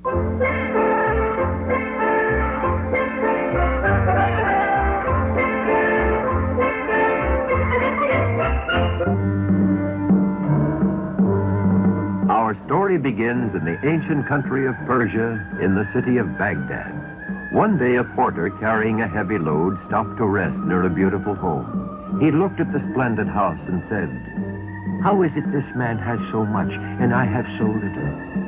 Our story begins in the ancient country of Persia, in the city of Baghdad. One day, a porter carrying a heavy load stopped to rest near a beautiful home. He looked at the splendid house and said, "How is it this man has so much and I have so little?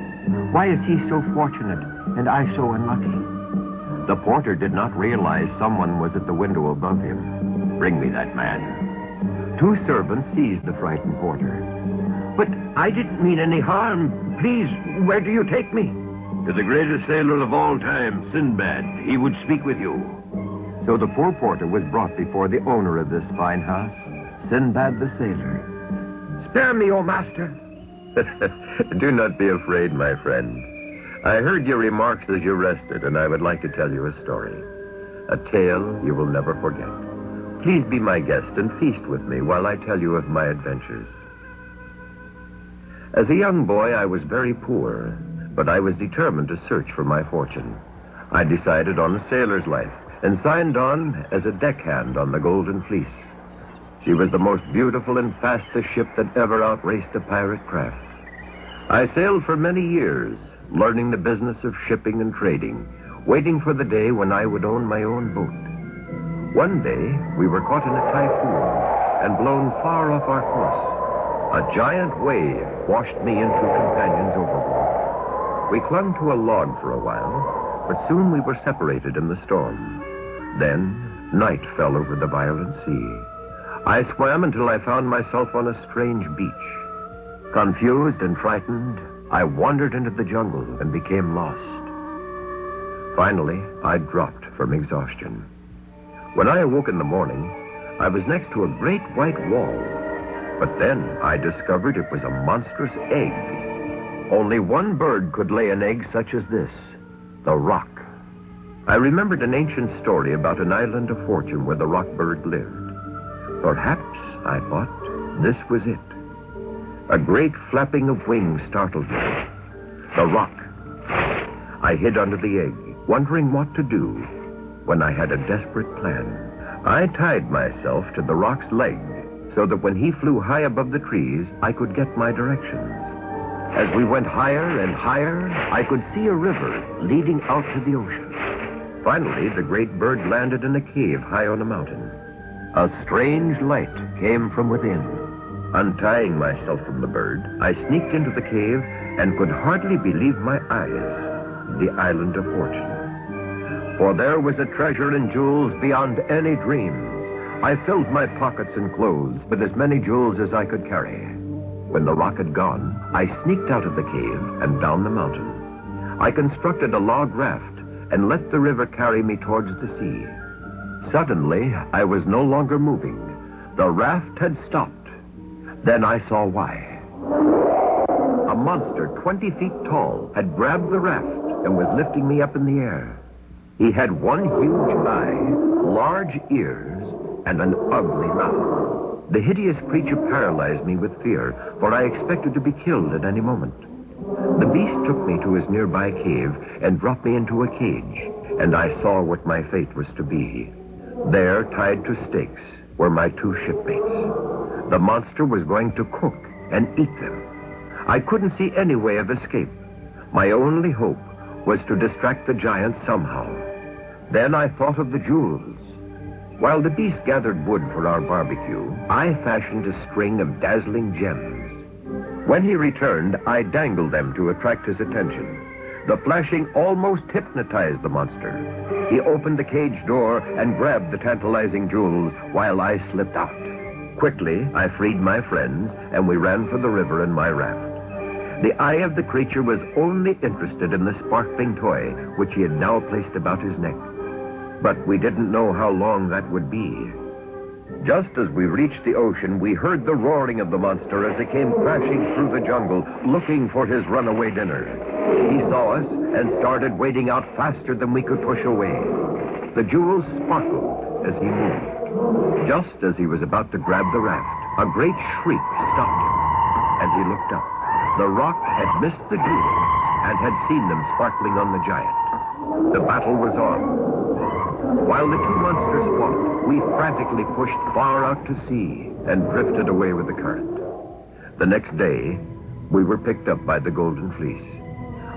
Why is he so fortunate and I so unlucky?" The porter did not realize someone was at the window above him. "Bring me that man." Two servants seized the frightened porter. "But I didn't mean any harm. Please, where do you take me?" "To the greatest sailor of all time, Sinbad. He would speak with you." So the poor porter was brought before the owner of this fine house, Sinbad the Sailor. "Spare me, O master." Do not be afraid, my friend. I heard your remarks as you rested, and I would like to tell you a story. A tale you will never forget. Please be my guest and feast with me while I tell you of my adventures. As a young boy, I was very poor, but I was determined to search for my fortune. I decided on a sailor's life and signed on as a deckhand on the Golden Fleece. She was the most beautiful and fastest ship that ever outraced a pirate craft. I sailed for many years, learning the business of shipping and trading, waiting for the day when I would own my own boat. One day, we were caught in a typhoon and blown far off our course. A giant wave washed me and two companions overboard. We clung to a log for a while, but soon we were separated in the storm. Then, night fell over the violent sea. I swam until I found myself on a strange beach. Confused and frightened, I wandered into the jungle and became lost. Finally, I dropped from exhaustion. When I awoke in the morning, I was next to a great white wall. But then I discovered it was a monstrous egg. Only one bird could lay an egg such as this, the rock. I remembered an ancient story about an island of fortune where the rock bird lived. Perhaps, I thought, this was it. A great flapping of wings startled me. The rock. I hid under the egg, wondering what to do, when I had a desperate plan. I tied myself to the rock's leg, so that when he flew high above the trees, I could get my directions. As we went higher and higher, I could see a river leading out to the ocean. Finally, the great bird landed in a cave high on a mountain. A strange light came from within. Untying myself from the bird, I sneaked into the cave and could hardly believe my eyes. The island of fortune. For there was a treasure in jewels beyond any dreams. I filled my pockets and clothes with as many jewels as I could carry. When the rock had gone, I sneaked out of the cave and down the mountain. I constructed a log raft and let the river carry me towards the sea. Suddenly, I was no longer moving. The raft had stopped. Then I saw why. A monster 20 feet tall had grabbed the raft and was lifting me up in the air. He had one huge eye, large ears, and an ugly mouth. The hideous creature paralyzed me with fear, for I expected to be killed at any moment. The beast took me to his nearby cave and dropped me into a cage, and I saw what my fate was to be. There, tied to stakes, were my two shipmates. The monster was going to cook and eat them. I couldn't see any way of escape. My only hope was to distract the giant somehow. Then I thought of the jewels. While the beast gathered wood for our barbecue, I fashioned a string of dazzling gems. When he returned, I dangled them to attract his attention. The flashing almost hypnotized the monster. He opened the cage door and grabbed the tantalizing jewels while I slipped out. Quickly, I freed my friends, and we ran for the river in my raft. The eye of the creature was only interested in the sparkling toy, which he had now placed about his neck. But we didn't know how long that would be. Just as we reached the ocean, we heard the roaring of the monster as he came crashing through the jungle, looking for his runaway dinner. He saw us and started wading out faster than we could push away. The jewels sparkled as he moved. Just as he was about to grab the raft, a great shriek stopped him, and he looked up. The rock had missed the jewels and had seen them sparkling on the giant. The battle was on. While the two monsters fought, we frantically pushed far out to sea and drifted away with the current. The next day, we were picked up by the Golden Fleece.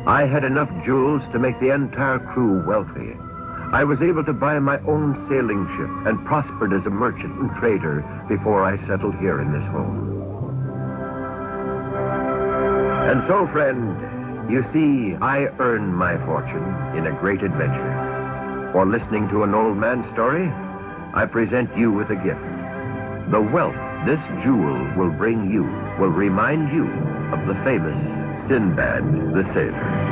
I had enough jewels to make the entire crew wealthy. I was able to buy my own sailing ship and prospered as a merchant and trader before I settled here in this home. And so, friend, you see, I earned my fortune in a great adventure. For listening to an old man's story, I present you with a gift. The wealth this jewel will bring you will remind you of the famous Sinbad the Sailor.